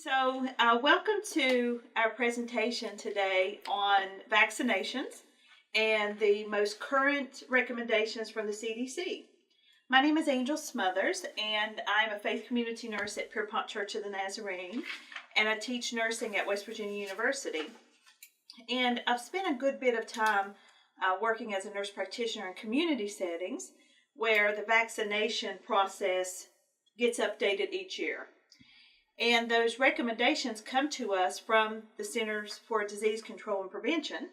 Welcome to our presentation today on vaccinations and the most current recommendations from the CDC. My name is Angel Smothers, and I'm a faith community nurse at Pierpont Church of the Nazarene, and I teach nursing at West Virginia University. And I've spent a good bit of time working as a nurse practitioner in community settings where the vaccination process gets updated each year. And those recommendations come to us from the Centers for Disease Control and Prevention.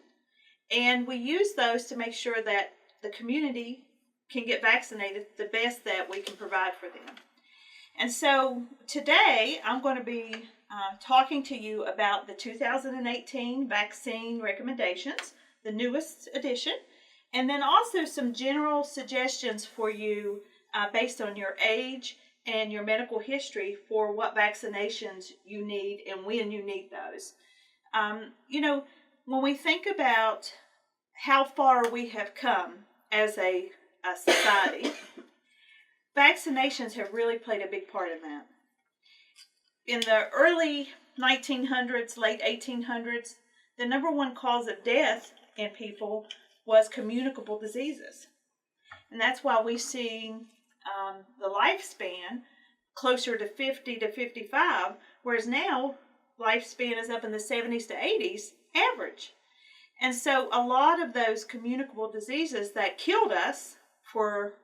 And we use those to make sure that the community can get vaccinated the best that we can provide for them. And so today I'm going to be talking to you about the 2018 vaccine recommendations, the newest edition, and then also some general suggestions for you based on your age and your medical history for what vaccinations you need and when you need those. When we think about how far we have come as a society, vaccinations have really played a big part in that. In the early 1900s, late 1800s, the number one cause of death in people was communicable diseases. And that's why we see the lifespan closer to 50 to 55, whereas now lifespan is up in the 70s to 80s average. And so a lot of those communicable diseases that killed us forever,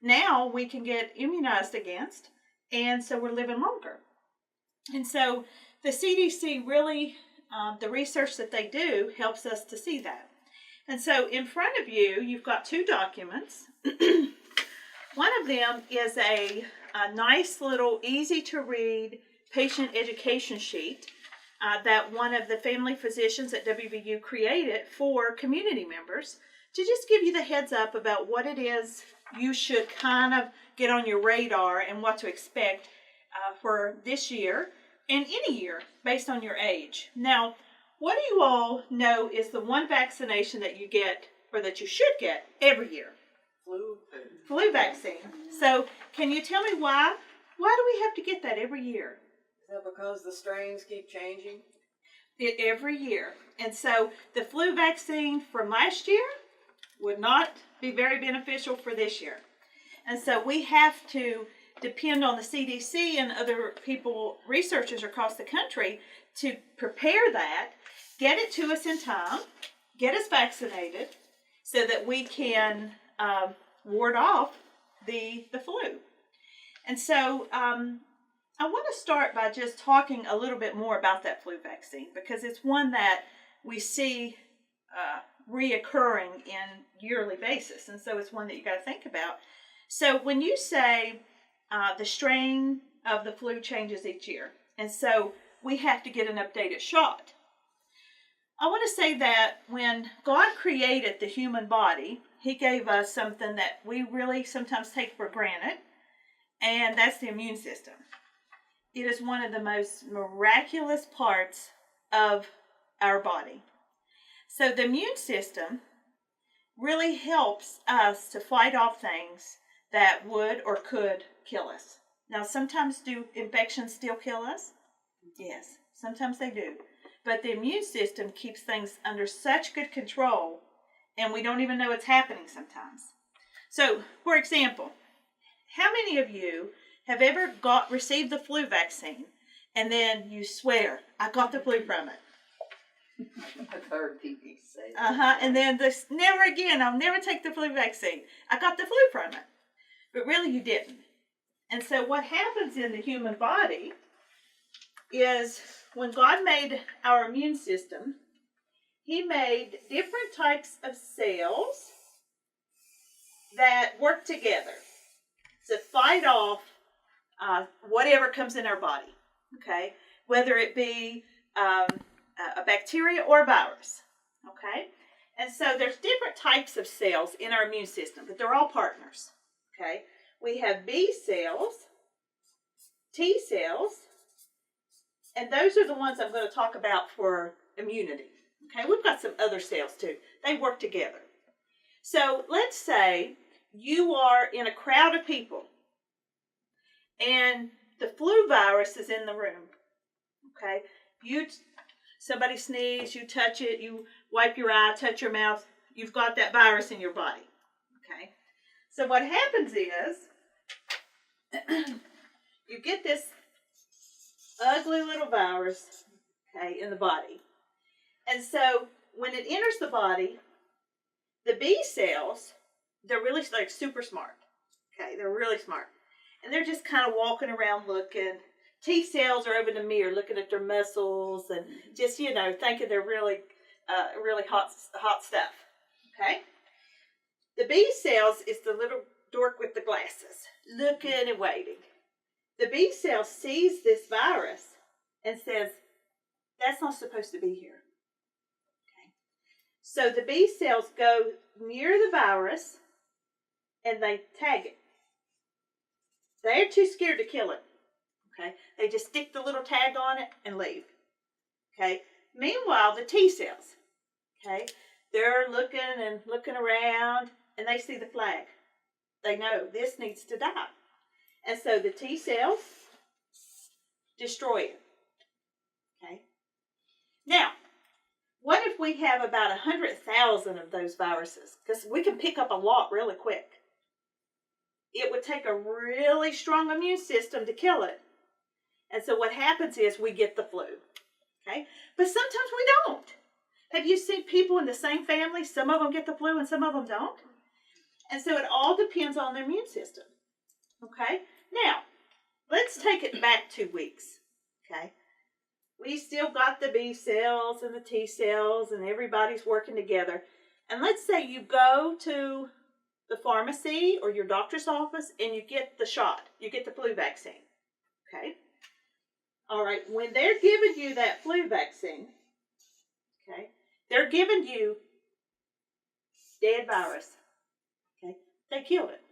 now we can get immunized against, and so we're living longer. And so the CDC really, the research that they do helps us to see that. And so in front of you, you've got two documents. One of them is a nice little easy to read patient education sheet that one of the family physicians at WVU created for community members to just give you the heads up about what it is you should kind of get on your radar and what to expect for this year and any year based on your age. Now, what do you all know is the one vaccination that you get or that you should get every year? Flu vaccine. So can you tell me why? Why do we have to get that every year? Is that because the strains keep changing? Every year. And so the flu vaccine from last year would not be very beneficial for this year. And so we have to depend on the CDC and other people, researchers across the country, to prepare that, get it to us in time, get us vaccinated so that we can ward off the flu. And so I want to start by just talking a little bit more about that flu vaccine because it's one that we see reoccurring in yearly basis. And so it's one that you got to think about. So when you say the strain of the flu changes each year, and so we have to get an updated shot. I want to say that when God created the human body, He gave us something that we really sometimes take for granted, and that's the immune system. It is one of the most miraculous parts of our body. So the immune system really helps us to fight off things that would or could kill us. Now, sometimes do infections still kill us? Yes, sometimes they do. But the immune system keeps things under such good control, and we don't even know it's happening sometimes. So, for example, how many of you have ever received the flu vaccine, and then you swear, I got the flu from it? I've heard people say that. And then this, never again, I'll never take the flu vaccine. I got the flu from it. But really you didn't. And so what happens in the human body is when God made our immune system, He made different types of cells that work together to fight off whatever comes in our body, okay? Whether it be a bacteria or a virus, okay? And so there's different types of cells in our immune system, but they're all partners, okay? We have B cells, T cells, and those are the ones I'm going to talk about for immunity, okay? We've got some other cells too. They work together. So let's say you are in a crowd of people and the flu virus is in the room. Okay? Somebody sneeze, you touch it, you wipe your eye, touch your mouth, you've got that virus in your body. Okay? So what happens is you get this ugly little virus, okay, in the body. And so when it enters the body, the B cells, they're really like super smart. Okay, they're really smart. And they're just kind of walking around looking. T cells are over in the mirror looking at their muscles and just, thinking they're really, really hot stuff. Okay? The B cells is the little dork with the glasses, looking and waiting. The B cell sees this virus and says, that's not supposed to be here. Okay? So the B cells go near the virus and they tag it. They're too scared to kill it. Okay? They just stick the little tag on it and leave. Okay? Meanwhile, the T cells, okay, they're looking around and they see the flag. They know this needs to die. And so the T cells destroy it. Okay? Now, what if we have about 100,000 of those viruses? Because we can pick up a lot really quick. It would take a really strong immune system to kill it. And so what happens is we get the flu. Okay? But sometimes we don't. Have you seen people in the same family? Some of them get the flu and some of them don't. And so it all depends on their immune system. Okay? Now, let's take it back 2 weeks. Okay? We still got the B cells and the T cells and everybody's working together. And let's say you go to the pharmacy or your doctor's office and you get the shot. You get the flu vaccine. Okay? All right. When they're giving you that flu vaccine, okay, they're giving you dead virus. Okay? They killed it.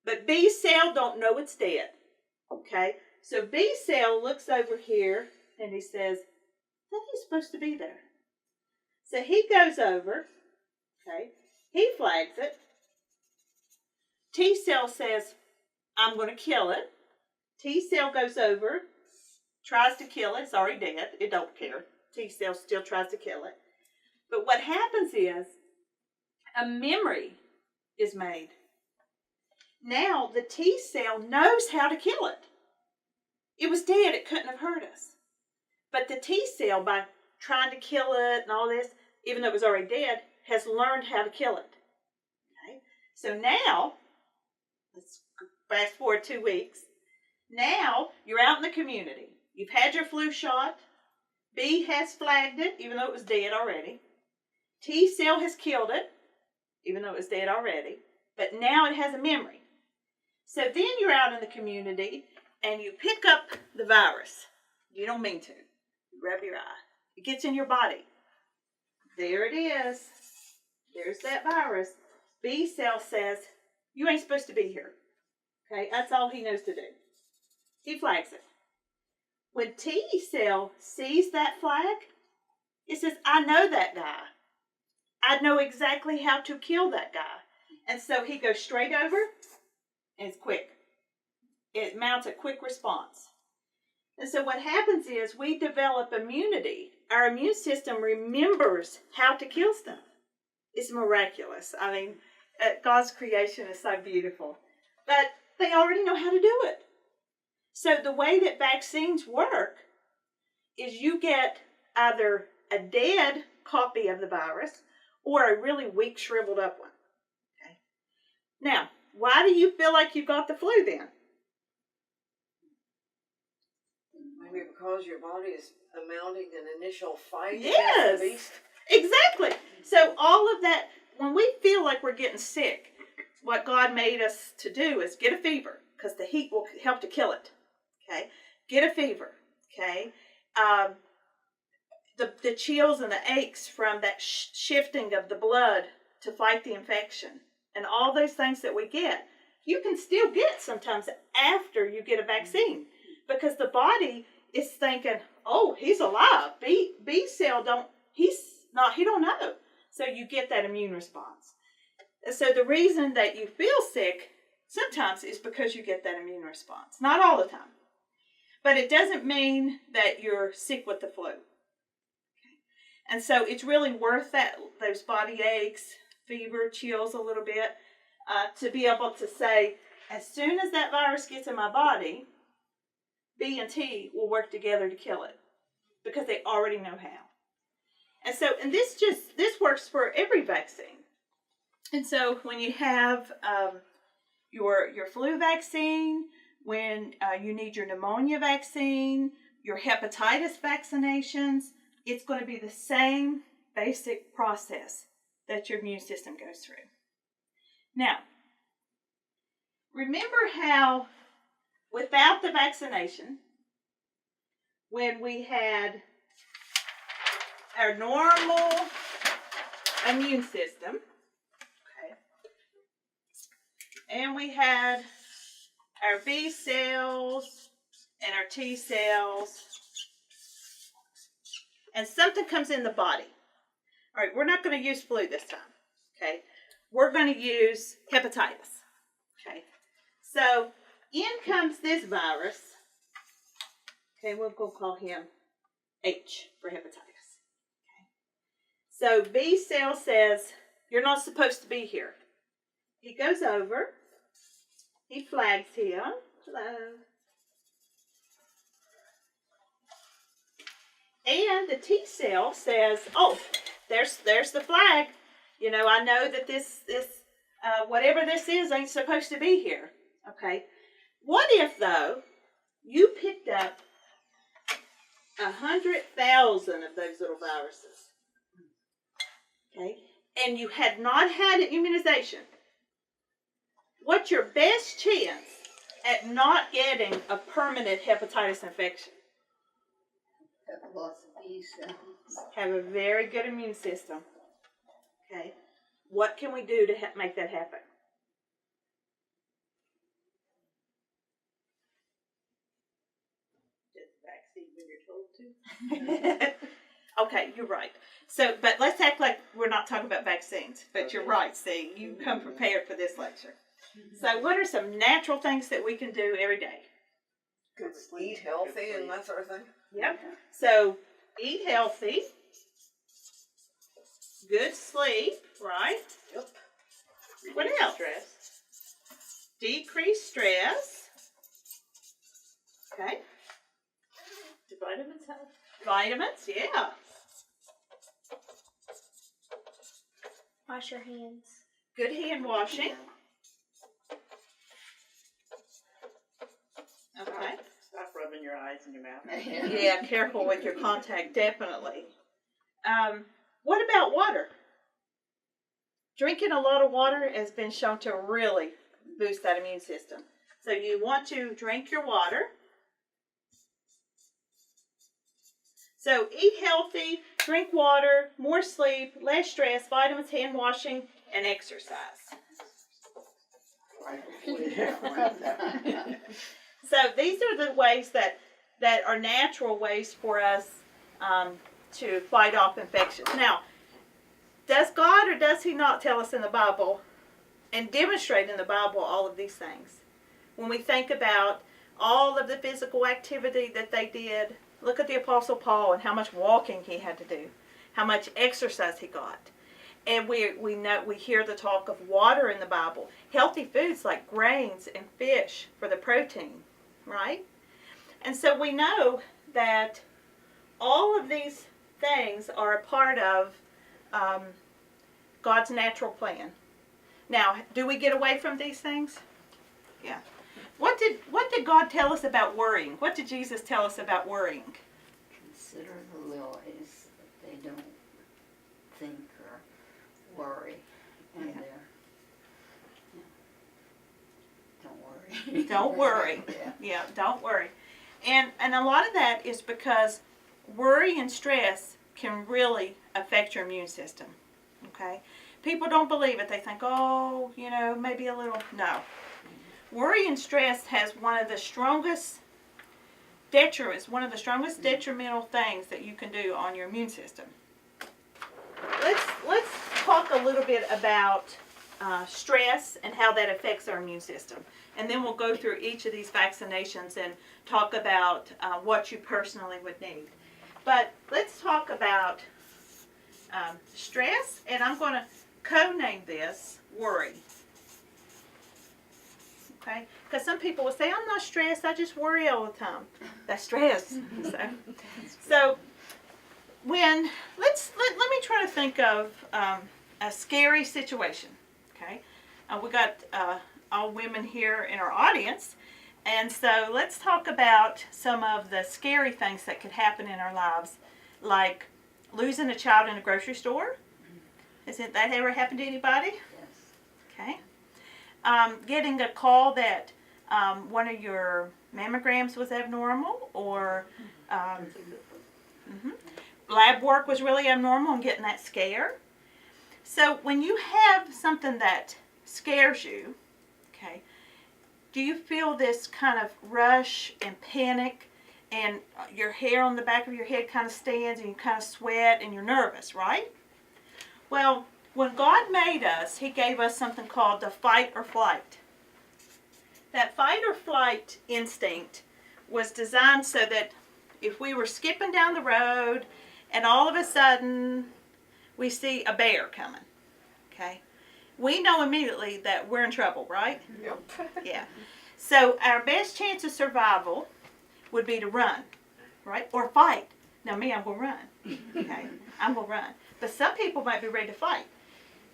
But B cell don't know it's dead. Okay? So B cell looks over here and he says, that ain't supposed to be there. So he goes over, okay, he flags it. T cell says, I'm going to kill it. T cell goes over, tries to kill it. It's already dead. It don't care. T cell still tries to kill it. But what happens is a memory is made. Now the T cell knows how to kill it. It was dead. It couldn't have hurt us. But the T cell, by trying to kill it and all this, even though it was already dead, has learned how to kill it. Okay? So now, let's fast forward 2 weeks. Now, you're out in the community. You've had your flu shot. B has flagged it, even though it was dead already. T cell has killed it, even though it was dead already. But now it has a memory. So then you're out in the community and you pick up the virus. You don't mean to. You rub your eye. It gets in your body. There it is. There's that virus. B cell says, you ain't supposed to be here. Okay, that's all he knows to do. He flags it. When T cell sees that flag, it says, I know that guy. I know exactly how to kill that guy. And so he goes straight over, and it's quick. It mounts a quick response. And so what happens is we develop immunity. Our immune system remembers how to kill stuff. It's miraculous. I mean, God's creation is so beautiful. But they already know how to do it. So the way that vaccines work is you get either a dead copy of the virus or a really weak, shriveled up one. Okay. Now, why do you feel like you got the flu then? Maybe because your body is mounting an initial fight Yes, against the beast. Exactly. So all of that, when we feel like we're getting sick, what God made us to do is get a fever, because the heat will help to kill it. Okay? Get a fever. Okay? The chills and the aches from that shifting of the blood to fight the infection and all those things that we get, you can still get sometimes after you get a vaccine, because the body is thinking, oh, he's alive. B cell he don't know. So you get that immune response. And so the reason that you feel sick sometimes it's because you get that immune response. Not all the time. But it doesn't mean that you're sick with the flu. And so it's really worth those body aches, fever, chills a little bit, to be able to say, as soon as that virus gets in my body, B and T will work together to kill it, because they already know how. And this works for every vaccine. And so when you have your flu vaccine, when you need your pneumonia vaccine, your hepatitis vaccinations, it's going to be the same basic process that your immune system goes through. Now, remember how without the vaccination, when we had our normal immune system, okay, and we had our B cells and our T cells, and something comes in the body. All right, we're not going to use flu this time, okay? We're going to use hepatitis, okay? So in comes this virus. Okay, we'll go call him H for hepatitis. Okay. So B cell says, you're not supposed to be here. He goes over. He flags him. Hello. And the T cell says, oh, there's the flag. You know, I know that this whatever this is ain't supposed to be here. Okay. What if, though, you picked up 100,000 of those little viruses, okay, and you had not had an immunization? What's your best chance at not getting a permanent hepatitis infection? Have lots of B cells. Have a very good immune system. Okay, what can we do to make that happen? Okay, you're right. So, but let's act like we're not talking about vaccines. But you're right, see, you come prepared for this lecture. So, what are some natural things that we can do every day? Good sleep, eat healthy, and that sort of thing. Yep. So, eat healthy, good sleep, right? Yep. What else? Stress. Decrease stress. Okay. Do vitamins help? Vitamins, yeah. Wash your hands. Good hand washing. Okay. Stop rubbing your eyes and your mouth. Yeah, careful with your contact, definitely. What about water? Drinking a lot of water has been shown to really boost that immune system. So you want to drink your water. So eat healthy, drink water, more sleep, less stress, vitamins, hand washing, and exercise. So these are the ways that are natural ways for us to fight off infections. Now, does God or does He not tell us in the Bible and demonstrate in the Bible all of these things? When we think about all of the physical activity that they did, look at the Apostle Paul and how much walking he had to do, how much exercise he got. And we hear the talk of water in the Bible, healthy foods like grains and fish for the protein, right? And so we know that all of these things are a part of God's natural plan. Now, do we get away from these things? Yeah. What did God tell us about worrying? What did Jesus tell us about worrying? Consider the lilies, that they don't think or worry, and don't worry. Don't worry. Yeah, don't worry. And a lot of that is because worry and stress can really affect your immune system. Okay? People don't believe it. They think, oh, maybe a little. No. Worry and stress has one of the strongest detrimental things that you can do on your immune system. Let's talk a little bit about stress and how that affects our immune system. And then we'll go through each of these vaccinations and talk about what you personally would need. But let's talk about stress, and I'm going to co-name this worry. Okay? Because some people will say, I'm not stressed, I just worry all the time. That's stress. So when, let me try to think of a scary situation. Okay? We got all women here in our audience, and so let's talk about some of the scary things that could happen in our lives, like losing a child in a grocery store. Hasn't that ever happened to anybody? Yes. Okay. Getting a call that one of your mammograms was abnormal, or lab work was really abnormal, and getting that scare. So when you have something that scares you, okay, do you feel this kind of rush and panic, and your hair on the back of your head kind of stands, and you kind of sweat, and you're nervous, right? Well, when God made us, He gave us something called the fight or flight. That fight or flight instinct was designed so that if we were skipping down the road and all of a sudden we see a bear coming, okay, we know immediately that we're in trouble, right? Yep. Yeah. So our best chance of survival would be to run, right? Or fight. Now me, I'm going to run. Okay? I'm going to run. But some people might be ready to fight.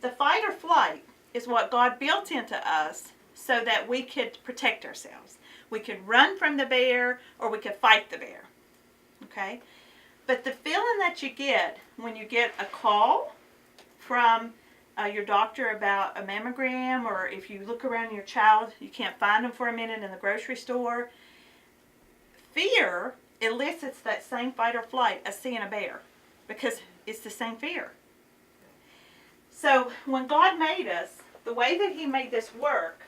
The fight or flight is what God built into us so that we could protect ourselves. We could run from the bear, or we could fight the bear. Okay? But the feeling that you get when you get a call from your doctor about a mammogram, or if you look around your child, you can't find them for a minute in the grocery store, fear elicits that same fight or flight as seeing a bear, because it's the same fear. So when God made us, the way that He made this work,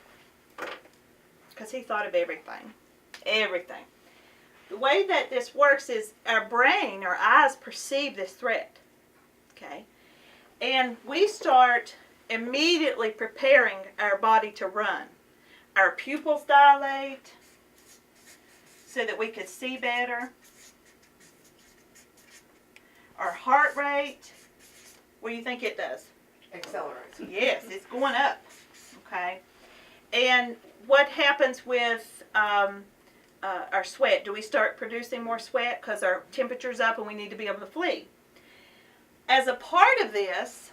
because He thought of everything, the way that this works is our brain, our eyes perceive this threat, okay? And we start immediately preparing our body to run. Our pupils dilate so that we could see better. Our heart rate, what do you think it does? Accelerates. Yes, it's going up, okay? And what happens with our sweat? Do we start producing more sweat because our temperature's up and we need to be able to flee? As a part of this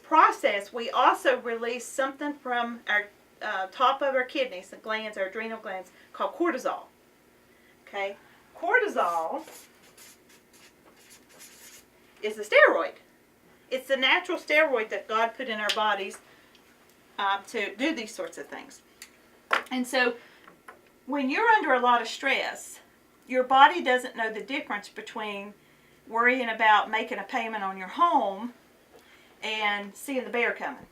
process, we also release something from our top of our kidneys, the glands, our adrenal glands, called cortisol. Okay? Cortisol is a steroid. It's the natural steroid that God put in our bodies to do these sorts of things. And so when you're under a lot of stress, your body doesn't know the difference between worrying about making a payment on your home and seeing the bear coming.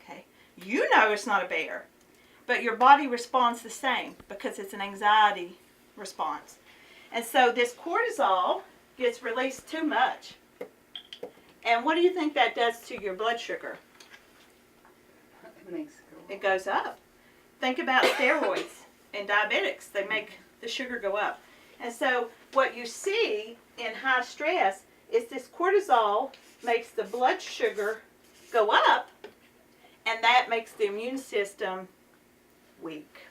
Okay? You know it's not a bear, but your body responds the same because it's an anxiety response. And so this cortisol gets released too much. And what do you think that does to your blood sugar? It makes it go It goes up. Think about steroids and diabetics. They make the sugar go up. And so what you see in high stress is this cortisol makes the blood sugar go up, and that makes the immune system weak.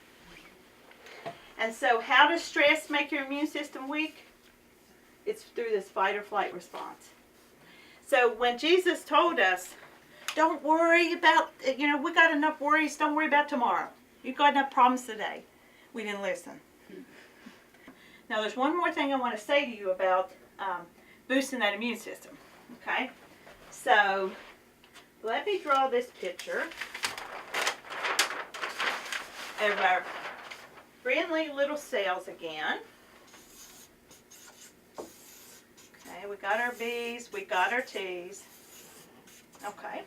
And so how does stress make your immune system weak? It's through this fight or flight response. So when Jesus told us, don't worry about, we got enough worries, don't worry about tomorrow. You've got enough problems today. We didn't listen. Now there's one more thing I want to say to you about boosting that immune system. Okay? So let me draw this picture of our friendly little cells again. Okay, we got our B's, we got our T's. Okay.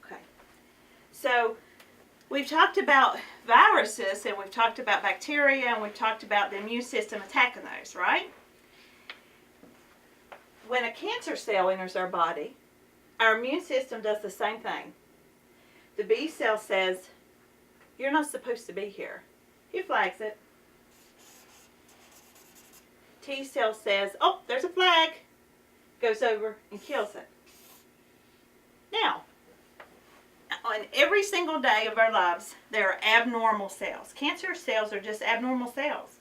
Okay. So we've talked about viruses, and we've talked about bacteria, and we've talked about the immune system attacking those, right? when a cancer cell enters our body, our immune system does the same thing. The B cell says, you're not supposed to be here. He flags it. T cell says, oh, there's a flag. Goes over and kills it. Now, on every single day of our lives, there are abnormal cells. Cancer cells are just abnormal cells.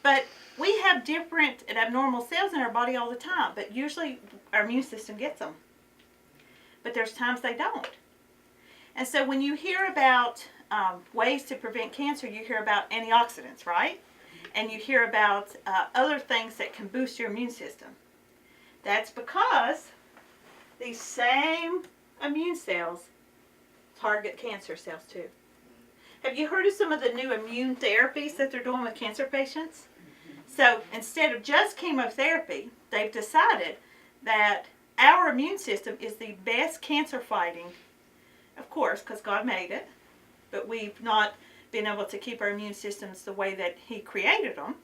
But we have different and abnormal cells in our body all the time, but usually our immune system gets them. But there's times they don't. And so when you hear about ways to prevent cancer, you hear about antioxidants, right? And you hear about other things that can boost your immune system. That's because these same immune cells target cancer cells too. Have you heard of some of the new immune therapies that they're doing with cancer patients? So instead of just chemotherapy, they've decided that our immune system is the best cancer fighting, of course, because God made it, but we've not been able to keep our immune systems the way that He created them.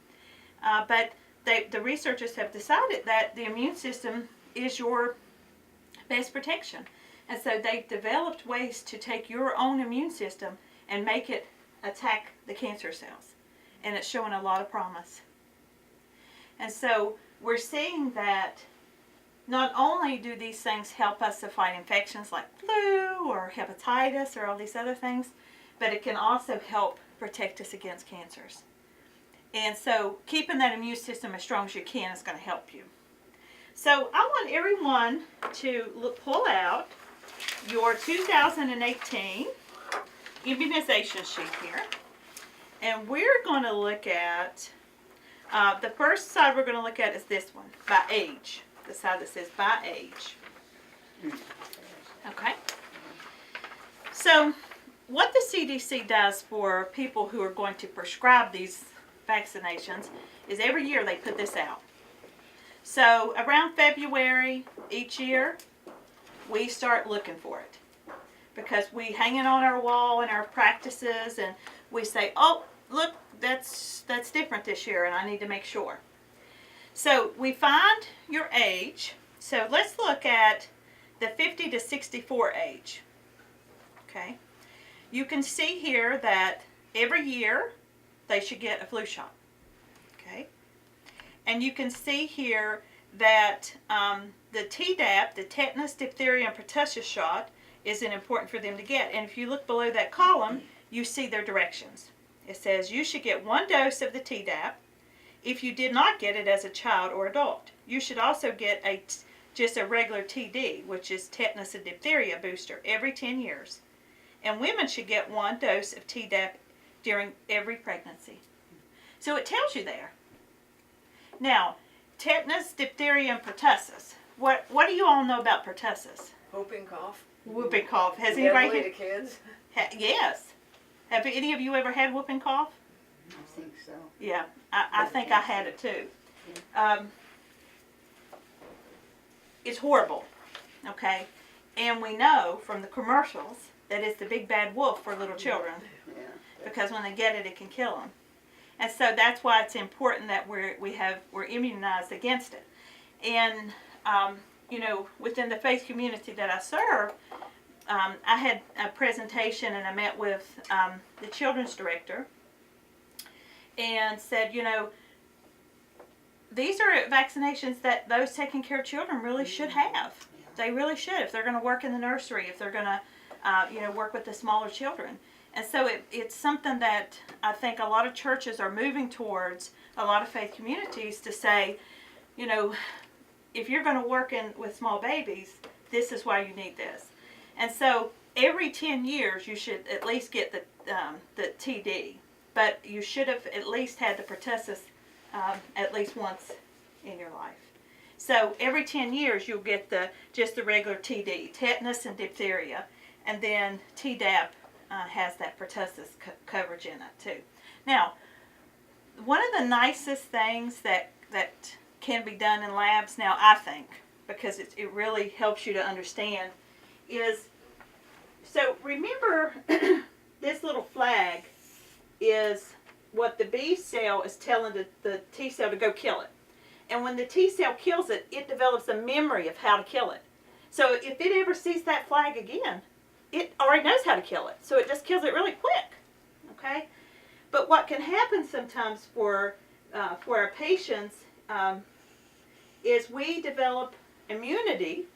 But the researchers have decided that the immune system is your best protection. And so they've developed ways to take your own immune system and make it attack the cancer cells. And it's showing a lot of promise. And so we're seeing that not only do these things help us to fight infections like flu or hepatitis or all these other things, but it can also help protect us against cancers. And so keeping that immune system as strong as you can is going to help you. So I want everyone to pull out your 2018 immunization sheet here. And we're going to look at, the first side we're going to look at is this one, by age. The side that says by age. Okay? So what the CDC does for people who are going to prescribe these vaccinations is every year they put this out. So around February each year, we start looking for it. Because we hang it on our wall in our practices and we say, oh, look, that's different this year and I need to make sure. So we find your age. So let's look at the 50 to 64 age. Okay. You can see here that every year they should get a flu shot. Okay. And you can see here that the Tdap, the tetanus, diphtheria, and pertussis shot is important for them to get. And if you look below that column, you see their directions. It says you should get 1 dose of the Tdap if you did not get it as a child or adult. You should also get just a regular TD, which is tetanus and diphtheria booster, every 10 years. And women should get 1 dose of Tdap during every pregnancy. So it tells you there. Now, tetanus, diphtheria, and pertussis. What do you all know about pertussis? Whooping cough. Whooping cough. Has Deadly anybody? to kids. Yes. Have any of you ever had whooping cough? I think so. Yeah, I think I had it too. It's horrible, okay? And we know from the commercials that it's the big bad wolf for little children Yeah. because when they get it, it can kill them. And so that's why it's important that we're immunized against it. And you know, within the faith community that I serve, I had a presentation and I met with the children's director and said, you know, these are vaccinations that those taking care of children really should have. They really should if they're going to work in the nursery, if they're going to, you know, work with the smaller children. And so it's something that I think a lot of churches are moving towards, a lot of faith communities, to say, you know, if you're going to work with small babies, this is why you need this. And so every 10 years you should at least get the TD, but you should have at least had the pertussis at least once in your life. So every 10 years you'll get just the regular TD, tetanus and diphtheria, and then Tdap has that pertussis coverage in it too. Now, one of the nicest things that can be done in labs now, I think, because it really helps you to understand, is, so remember this little flag is what the B cell is telling the T cell to go kill it. And when the T cell kills it, it develops a memory of how to kill it. So if it ever sees that flag again, it already knows how to kill it. So it just kills it really quick. Okay? But what can happen sometimes for our patients is we develop immunity,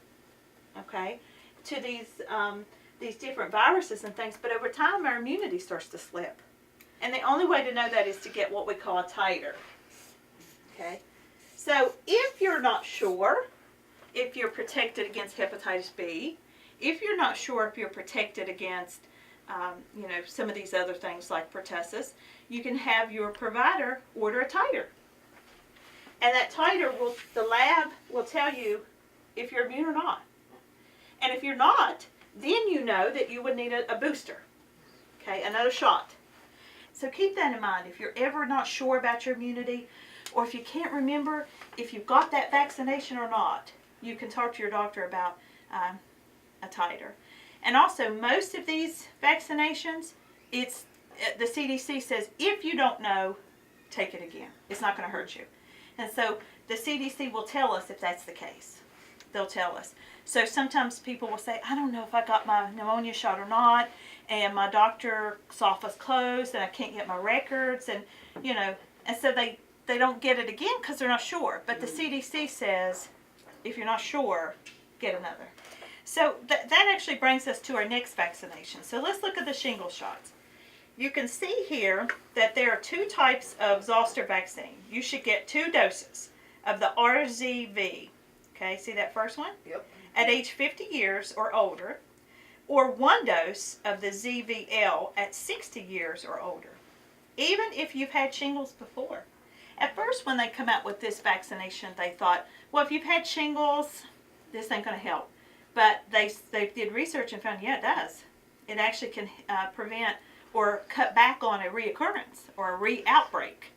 okay, to these different viruses and things. But over time, our immunity starts to slip. And the only way to know that is to get what we call a titer. Okay? So if you're not sure if you're protected against hepatitis B, if you're not sure if you're protected against, some of these other things like pertussis, you can have your provider order a titer. And that titer, the lab will tell you if you're immune or not. And if you're not, then you know that you would need a booster, okay, another shot. So keep that in mind. If you're ever not sure about your immunity, or if you can't remember if you've got that vaccination or not, you can talk to your doctor about a titer. And also, most of these vaccinations, it's the CDC says if you don't know, take it again. It's not going to hurt you. And so the CDC will tell us if that's the case. They'll tell us. So sometimes people will say, I don't know if I got my pneumonia shot or not, and my doctor's office closed, and I can't get my records, and and so they don't get it again because they're not sure. But the CDC says, if you're not sure, get another. So that actually brings us to our next vaccination. So let's look at the shingles shots. You can see here that there are two types of zoster vaccine. You should get 2 doses of the RZV. Okay, see that first one? Yep. At age 50 years or older, or 1 dose of the ZVL at 60 years or older, even if you've had shingles before. At first, when they come out with this vaccination, they thought, well, if you've had shingles, this ain't going to help. But they did research and found, yeah, it does. It actually can prevent or cut back on a reoccurrence or a re-outbreak.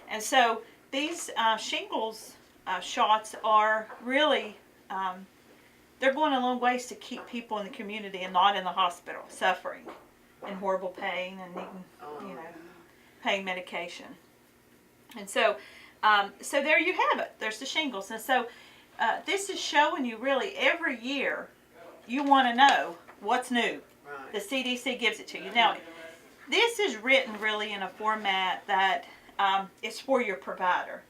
And so these shingles shots are really, they're going a long ways to keep people in the community and not in the hospital suffering in horrible pain and needing, pain medication. And so, so there you have it. There's the shingles. And so this is showing you really every year you want to know what's new. Right. The CDC gives it to you. Now, this is written really in a format that is for your provider.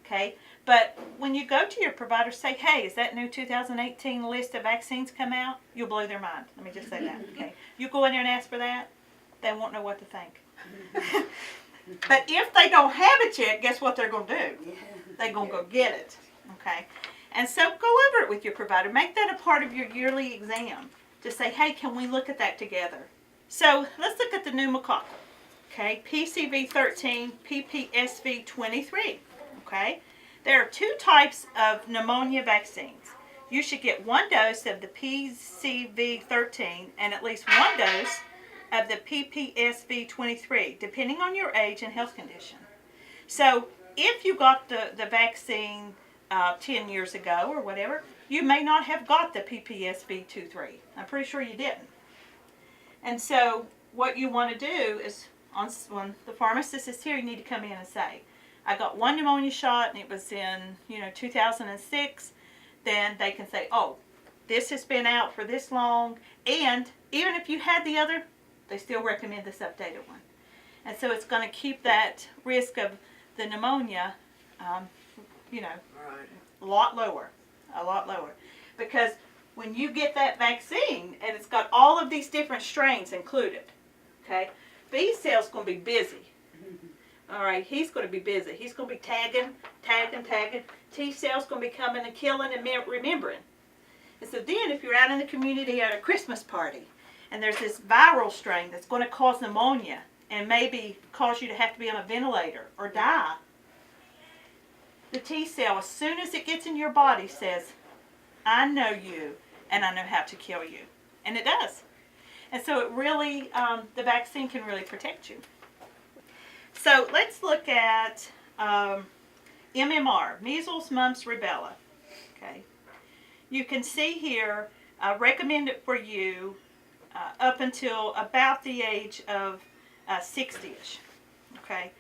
Okay? But when you go to your provider, say, hey, is that new 2018 list of vaccines come out? You'll blow their mind. Let me just say that. Okay? You go in there and ask for that, they won't know what to think. But if they don't have it yet, guess what they're going to do? They're going to go get it. Okay? And so go over it with your provider. Make that a part of your yearly exam. Just say, hey, can we look at that together? So let's look at the pneumococcal. Okay? PCV13, PPSV23. Okay? There are 2 types of pneumonia vaccines. You should get 1 dose of the PCV13 and at least 1 dose of the PPSV23, depending on your age and health condition. So if you got the vaccine 10 years ago or whatever, you may not have got the PPSV23. I'm pretty sure you didn't. And so what you want to do is, when the pharmacist is here, you need to come in and say, I got 1 pneumonia shot and it was in 2006. Then they can say, oh, this has been out for this long, and even if you had the other, they still recommend this updated one. And so it's going to keep that risk of the pneumonia, Right. a lot lower. Because when you get that vaccine, and it's got all of these different strains included, okay, B cell's going to be busy. All right, he's going to be busy. He's going to be tagging. T cell's going to be coming and killing and remembering. And so then if you're out in the community at a Christmas party, and there's this viral strain that's going to cause pneumonia and maybe cause you to have to be on a ventilator or die, the T cell, as soon as it gets in your body, says, I know you and I know how to kill you. And it does. And so it really, the vaccine can really protect you. So let's look at MMR, measles, mumps, rubella. Okay. You can see here, recommended for you up until about the age of 60-ish. Okay.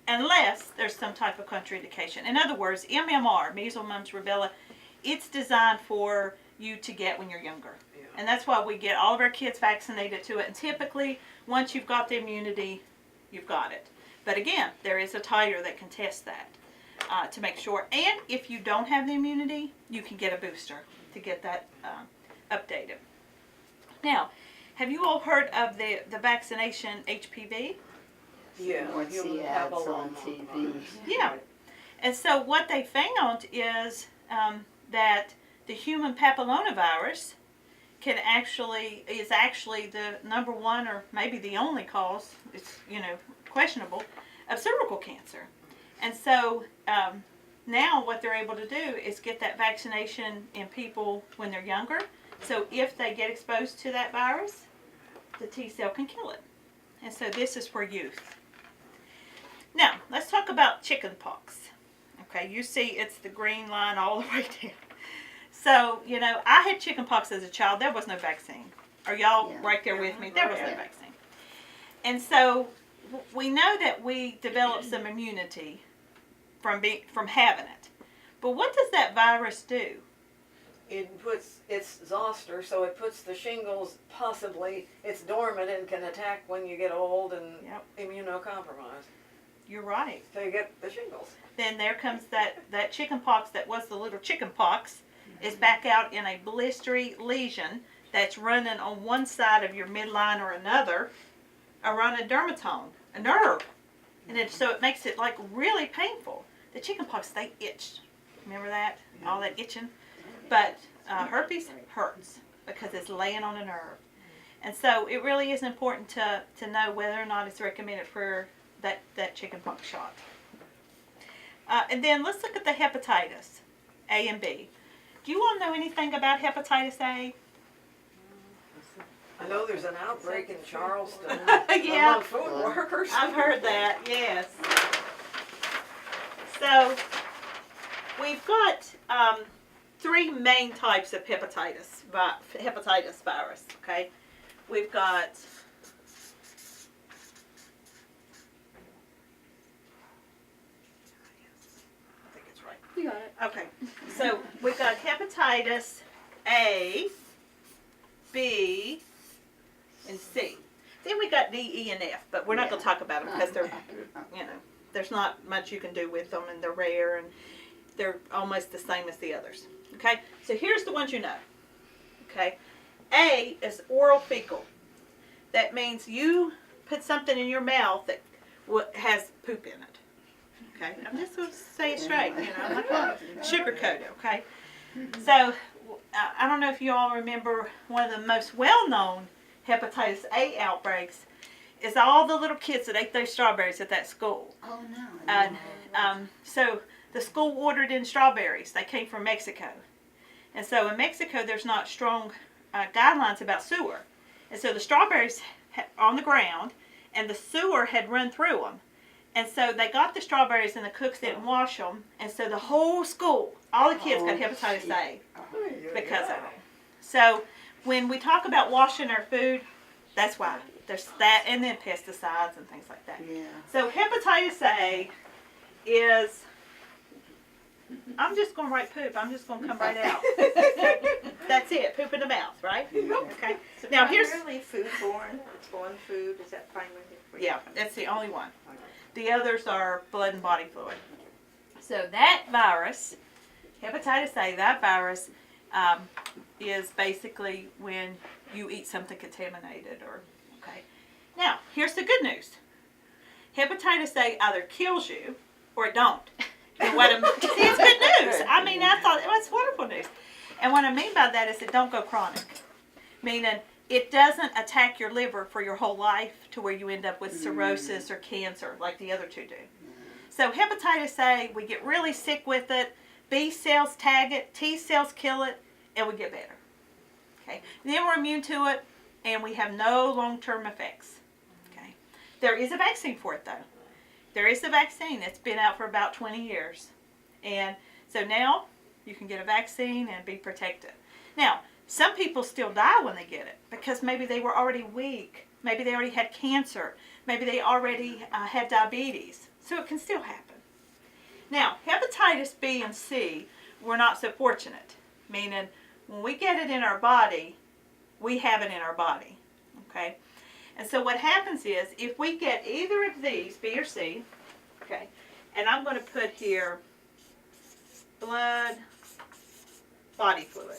unless there's some type of contraindication. In other words, MMR, measles, mumps, rubella, it's designed for you to get when you're younger. Yeah. And that's why we get all of our kids vaccinated to it. And typically, once you've got the immunity, you've got it. But again, there is a titer that can test that to make sure. And if you don't have the immunity, you can get a booster to get that updated. Now, have you all heard of the vaccination HPV? Yeah. Or human see ads on papilloma TV. virus. Yeah. And so what they found is that the human papillomavirus is actually the number one or maybe the only cause, it's questionable, of cervical cancer. And so now what they're able to do is get that vaccination in people when they're younger. So if they get exposed to that virus, the T cell can kill it. And so this is for youth. Now, let's talk about chickenpox. Okay, you see it's the green line all the way down. So, I had chickenpox as a child. There was no vaccine. Are y'all right there with me? There was no vaccine. And so we know that we developed some immunity from having it. But what does that virus do? It's zoster, so it puts the shingles, possibly, it's dormant and can attack when you get old and immunocompromised. You're right. So you get the shingles. Then there comes that chickenpox that was the little chickenpox is back out in a blistery lesion that's running on one side of your midline or another around a dermatome, a nerve. And so it makes it like really painful. The chickenpox, they itch. Remember that? All that itching? But herpes hurts because it's laying on a nerve. And so it really is important to know whether or not it's recommended for that chickenpox shot. And then let's look at the hepatitis, A and B. Do you all know anything about hepatitis A? I know there's an outbreak in Charleston Yeah. among food workers. I've heard that, yes. So we've got three main types of hepatitis virus, okay? We've got I think it's right. You got it. Okay, so we've got hepatitis A, B, and C. Then we got D, E, and F, but we're not going to talk about them because they're, there's not much you can do with them, and they're rare, and they're almost the same as the others. Okay, so here's the ones you know. Okay, A is oral fecal. That means you put something in your mouth that has poop in it. Okay, I'm just going to say it straight. I'm not going to sugarcoat it. Okay, so I don't know if you all remember one of the most well-known hepatitis A outbreaks is all the little kids that ate those strawberries at that school. Oh no. And so the school ordered in strawberries. They came from Mexico. And so in Mexico, there's not strong guidelines about sewer. And so the strawberries on the ground, and the sewer had run through them. And so they got the strawberries, and the cooks didn't wash them. And so the whole school, all the kids got hepatitis A because of it. So when we talk about washing our food, that's why. There's that, and then pesticides and things like that. Yeah. So hepatitis A is, I'm just going to write poop. I'm just going to come right out. That's it. Poop in the mouth, right? Okay. So Now here's, primarily foodborne. It's born food. Is that primary? yeah, that's the only one. The others are blood and body fluid. So that virus, hepatitis A, that virus is basically when you eat something contaminated or, okay. Now, here's the good news. Hepatitis A either kills you or it don't. And what see, it's good news. I mean, I thought, well, it's wonderful news. And what I mean by that is it don't go chronic. Meaning, it doesn't attack your liver for your whole life to where you end up with cirrhosis or cancer like the other two do. So hepatitis A, we get really sick with it. B cells tag it, T cells kill it, and we get better. Okay. And then we're immune to it, and we have no long-term effects. Okay. There is a vaccine for it, though. There is a vaccine. It's been out for about 20 years. And so now you can get a vaccine and be protected. Now, some people still die when they get it because maybe they were already weak Maybe they already had cancer. Maybe they already had diabetes. So it can still happen. Now, hepatitis B and C, we're not so fortunate. Meaning, when we get it in our body, we have it in our body. Okay? And so what happens is, if we get either of these, B or C, okay, and I'm going to put here blood, body fluid.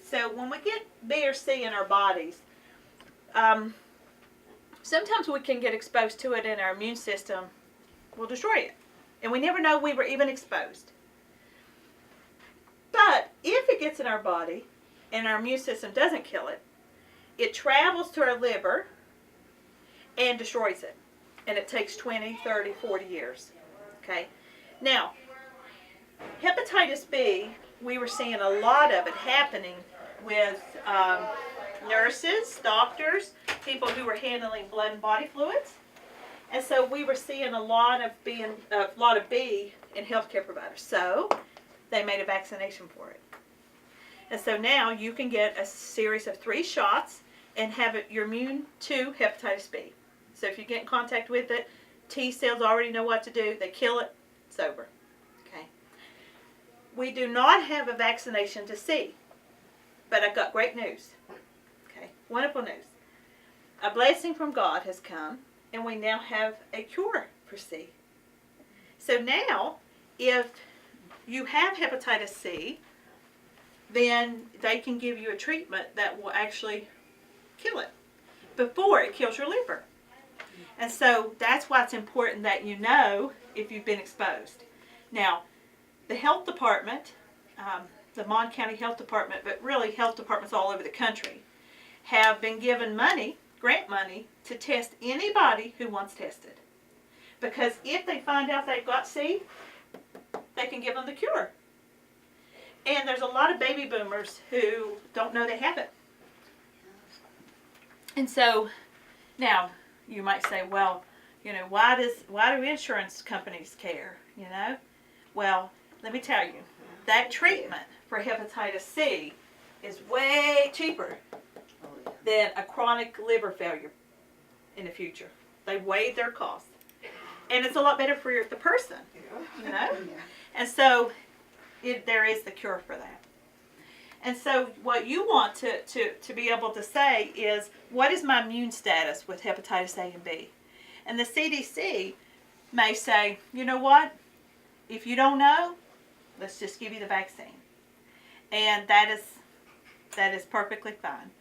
So when we get B or C in our bodies, sometimes we can get exposed to it and our immune system will destroy it. And we never know we were even exposed. But if it gets in our body and our immune system doesn't kill it, it travels to our liver and destroys it. And it takes 20, 30, 40 years. Okay? Now, hepatitis B, we were seeing a lot of it happening with nurses, doctors, people who were handling blood and body fluids. And so we were seeing a lot of B in healthcare providers. So they made a vaccination for it. And so now you can get a series of 3 shots and have it, you're immune to hepatitis B. So if you get in contact with it, T cells already know what to do. They kill it. It's over. Okay. We do not have a vaccination to C. But I've got great news. Okay. Wonderful news. A blessing from God has come, and we now have a cure for C. So now, if you have hepatitis C, then they can give you a treatment that will actually kill it before it kills your liver. And so that's why it's important that you know if you've been exposed. Now, the health department, the Mon County Health Department, but really health departments all over the country, have been given money, grant money, to test anybody who wants tested. Because if they find out they've got C, they can give them the cure. And there's a lot of baby boomers who don't know they have it. And so, now, you might say, well, why do insurance companies care, Well, let me tell you, that treatment for hepatitis C is way cheaper than a chronic liver failure in the future. They weighed their costs. And it's a lot better for the person, And so there is the cure for that. And so what you want to be able to say is, what is my immune status with hepatitis A and B? And the CDC may say, you know what? If you don't know, let's just give you the vaccine. And that is perfectly fine.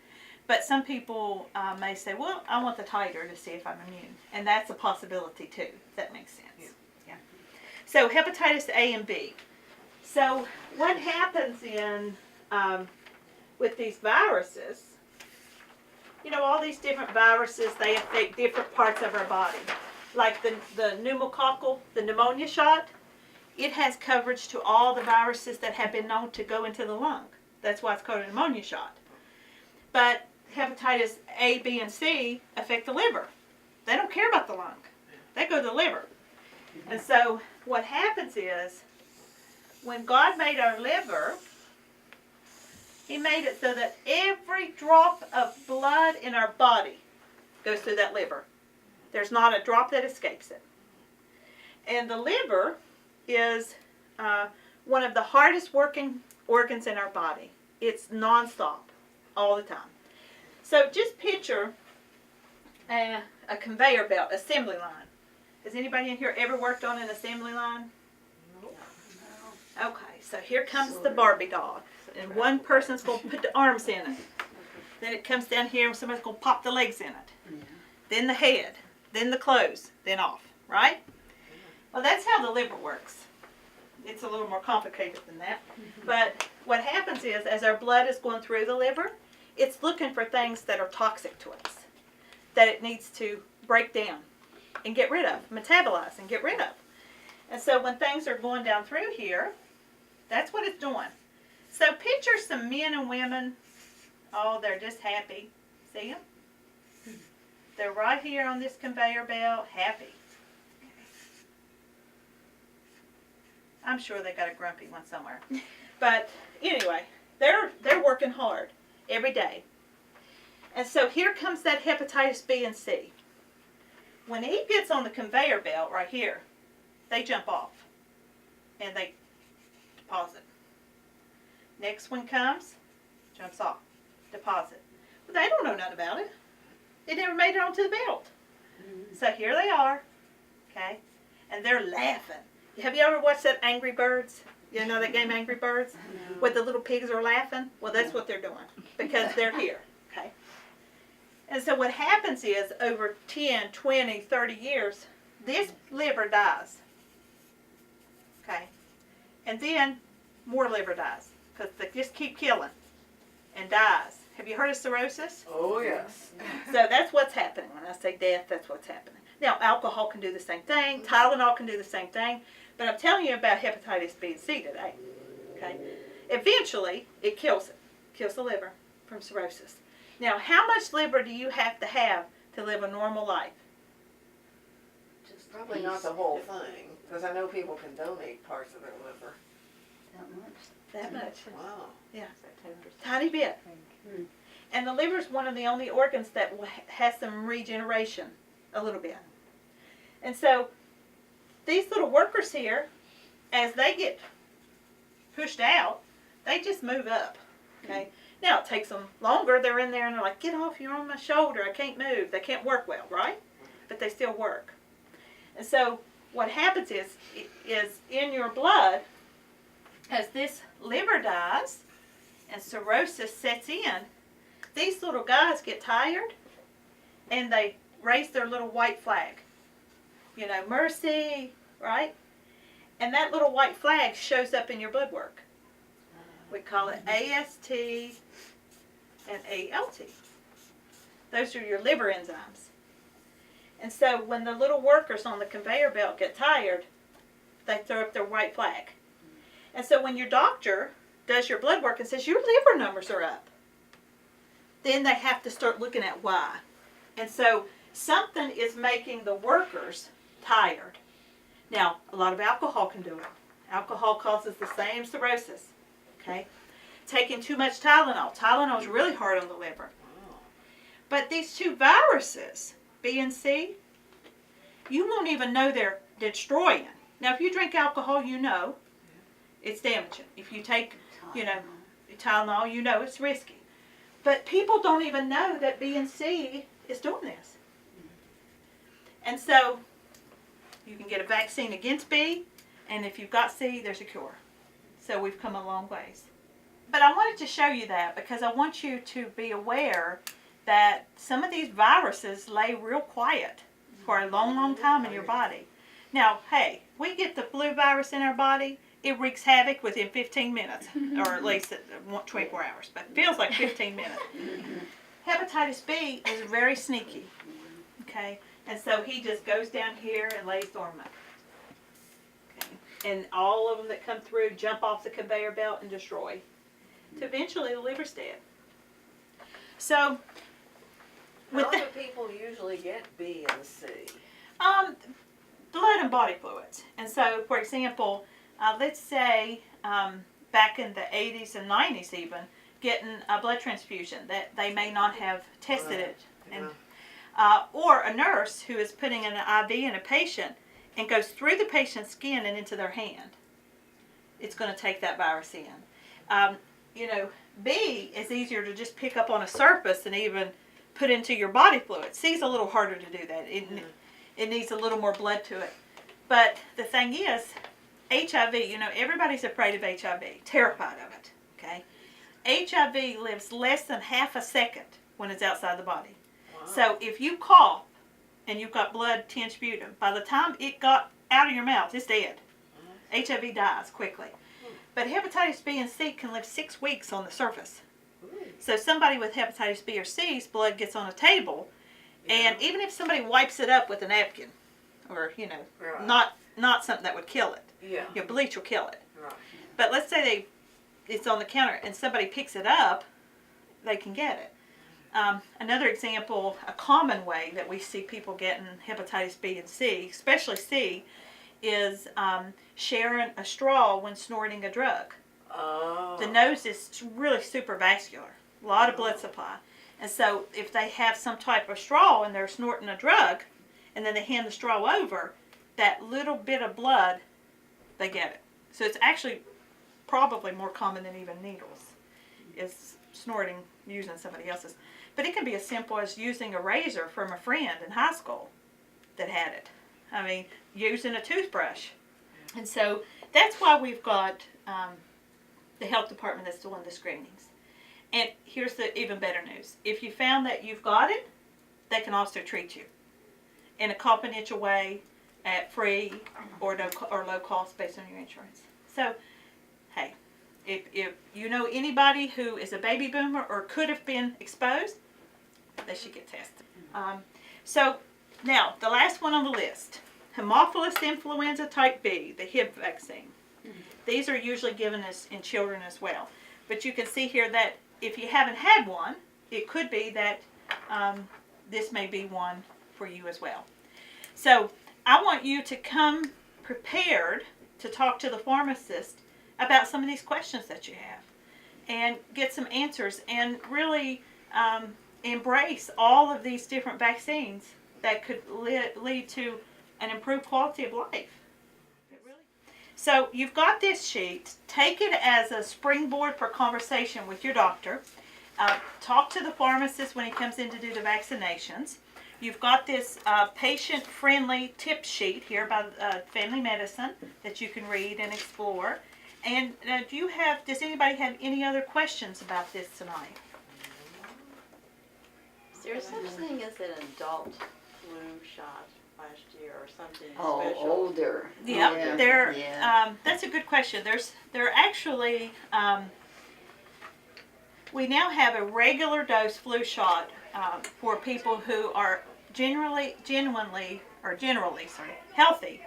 But some people may say, well, I want the titer to see if I'm immune. And that's a possibility too, if that makes sense. Yeah. So hepatitis A and B. So what happens with these viruses, all these different viruses, they affect different parts of our body. Like the pneumococcal, the pneumonia shot, it has coverage to all the viruses that have been known to go into the lung. That's why it's called a pneumonia shot. But hepatitis A, B, and C affect the liver. They don't care about the lung. They go to the liver. And so what happens is, when God made our liver, He made it so that every drop of blood in our body goes through that liver. There's not a drop that escapes it. And the liver is one of the hardest working organs in our body. It's nonstop, all the time. So just picture a conveyor belt, assembly line. Has anybody in here ever worked on an assembly line? Okay, so here comes the Barbie doll. And one person's going to put the arms in it. Then it comes down here and somebody's going to pop the legs in it. Then the head. Then the clothes. Then off. Right? Well, that's how the liver works. It's a little more complicated than that. But what happens is, as our blood is going through the liver, it's looking for things that are toxic to us, that it needs to break down and get rid of, metabolize and get rid of. And so when things are going down through here, that's what it's doing. So picture some men and women. Oh, they're just happy. See them? They're right here on this conveyor belt, happy. I'm sure they got a grumpy one somewhere. But anyway, they're working hard. every day. And so here comes that hepatitis B and C. When he gets on the conveyor belt right here, they jump off and they deposit. Next one comes, jumps off, deposit. But they don't know nothing about it. They never made it onto the belt. So here they are, okay, and they're laughing. Have you ever watched that Angry Birds? You know that game Angry Birds? Where the little pigs are laughing? Well, that's what they're doing because they're here, okay? And so what happens is over 10, 20, 30 years, this liver dies, okay? And then more liver dies because they just keep killing and dies. Have you heard of cirrhosis? Oh, yes. So that's what's happening. When I say death, that's what's happening. Now, alcohol can do the same thing. Tylenol can do the same thing. But I'm telling you about hepatitis B and C today. Okay? Eventually, it kills it. Kills the liver from cirrhosis. Now, how much liver do you have to live a normal life? Just Probably not the whole thing, because I know people can donate parts of their liver. that much. That much. Wow. Yeah. Is that 10%? Tiny bit. Hmm. And the liver is one of the only organs that has some regeneration a little bit. And so these little workers here, as they get pushed out, they just move up. Okay. Now it takes them longer. They're in there and they're like, "Get off! You're on my shoulder. I can't move." They can't work well, right? But they still work. And so what happens is in your blood, as this liver dies and cirrhosis sets in, these little guys get tired and they raise their little white flag. You know, mercy, right? And that little white flag shows up in your blood work. We call it AST and ALT. Those are your liver enzymes. And so when the little workers on the conveyor belt get tired, they throw up their white flag. And so when your doctor does your blood work and says your liver numbers are up, then they have to start looking at why. And so something is making the workers tired. Now, a lot of alcohol can do it. Alcohol causes the same cirrhosis. Okay? Taking too much Tylenol. Tylenol is really hard on the liver. But these two viruses, B and C, you won't even know they're destroying. Now, if you drink alcohol, you know it's damaging. If you take, Tylenol, you know it's risky. But people don't even know that B and C is doing this. And so you can get a vaccine against B, and if you've got C, there's a cure. So we've come a long ways. But I wanted to show you that because I want you to be aware that some of these viruses lay real quiet for a long, long time in your body. Now, hey, we get the flu virus in our body, it wreaks havoc within 15 minutes, or at least 24 hours, but it feels like 15 minutes. Hepatitis B is very sneaky, okay? And so he just goes down here and lays dormant. Okay? And all of them that come through jump off the conveyor belt and destroy. So eventually the liver's dead. So, with How the, do people usually get B and C? blood and body fluids. And so, for example, let's say back in the 80s and 90s even, getting a blood transfusion that they may not have tested it. And, or a nurse who is putting an IV in a patient and goes through the patient's skin and into their hand. It's going to take that virus in. B is easier to just pick up on a surface and even put into your body fluid. C is a little harder to do that. It needs a little more blood to it. But the thing is, HIV, everybody's afraid of HIV, terrified of it, okay? HIV lives less than half a second when it's outside the body. Wow. So if you cough and you've got blood tinged sputum, by the time it got out of your mouth, it's dead. HIV dies quickly. But hepatitis B and C can live 6 weeks on the surface. So somebody with hepatitis B or C's blood gets on a table, and even if somebody wipes it up with a napkin, or not something that would kill it, your bleach will kill it. Right. But let's say it's on the counter and somebody picks it up, they can get it. Another example, a common way that we see people getting hepatitis B and C, especially C, is sharing a straw when snorting a drug. Oh. The nose is really super vascular. a lot of blood supply. And so if they have some type of straw and they're snorting a drug, and then they hand the straw over, that little bit of blood, they get it. So it's actually probably more common than even needles, is snorting using somebody else's. But it can be as simple as using a razor from a friend in high school that had it. I mean, using a toothbrush. And so that's why we've got the health department that's doing the screenings. And here's the even better news. If you found that you've got it, they can also treat you in a confidential way at free or low cost based on your insurance. So, hey, if you know anybody who is a baby boomer or could have been exposed, they should get tested. So now, the last one on the list, Haemophilus influenza type B, the Hib vaccine. These are usually given in children as well. But you can see here that if you haven't had one, it could be that this may be one for you as well. So I want you to come prepared to talk to the pharmacist about some of these questions that you have and get some answers and really embrace all of these different vaccines that could lead to an improved quality of life. So you've got this sheet. Take it as a springboard for conversation with your doctor. Talk to the pharmacist when he comes in to do the vaccinations. You've got this patient-friendly tip sheet here by Family Medicine that you can read and explore. And does anybody have any other questions about this tonight? Is there such thing as an adult flu shot last year or something Oh, special? older. Yep, that's a good question. There actually, we now have a regular dose flu shot for people who are generally healthy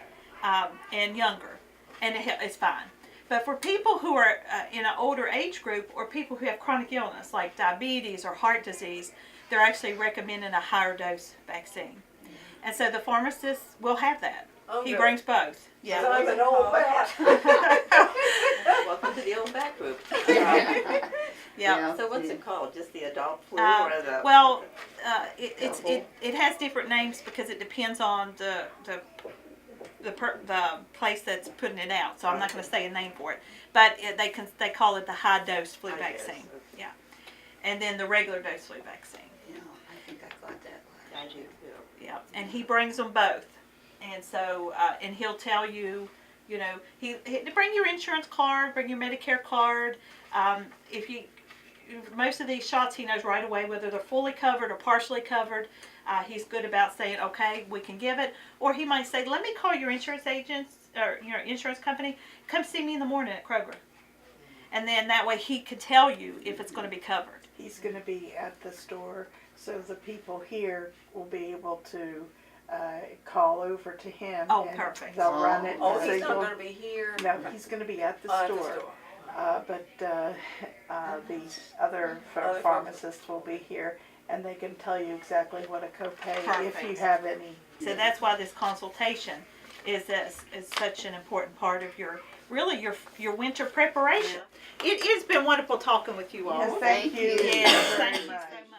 and younger, and it's fine. But for people who are in an older age group or people who have chronic illness like diabetes or heart disease, they're actually recommending a higher dose vaccine. And so the pharmacist will have that. Oh, He good. brings both. Yeah. I'm an old bat. Welcome to the old bat group. Yeah. So what's it called? Just the adult flu or the? Well, it has different names because it depends on the place that's putting it out. So I'm not going to say a name for it, but they call it the high dose flu vaccine. Yeah, and then the regular dose flu vaccine. Yeah, I think I got that one. I do too. Yeah, and he brings them both, and so and he'll tell you, he bring your insurance card, bring your Medicare card. Most of these shots, he knows right away whether they're fully covered or partially covered. He's good about saying, okay, we can give it, or he might say, let me call your insurance agents or your insurance company. Come see me in the morning at Kroger, and then that way he could tell you if it's going to be covered. He's going to be at the store, so the people here will be able to call over to him. Oh, and perfect. They'll run it. Oh, so he's not you'll- going to be here. No, he's going to be at the At the store. store. But these other Other pharmacists will be here, and they can tell you exactly what a copay, if Perfect. you have any. So that's why this consultation is such an important part of your winter preparation. It has been wonderful talking with you all. Yes, thank you. Yes, very thank you much. so much.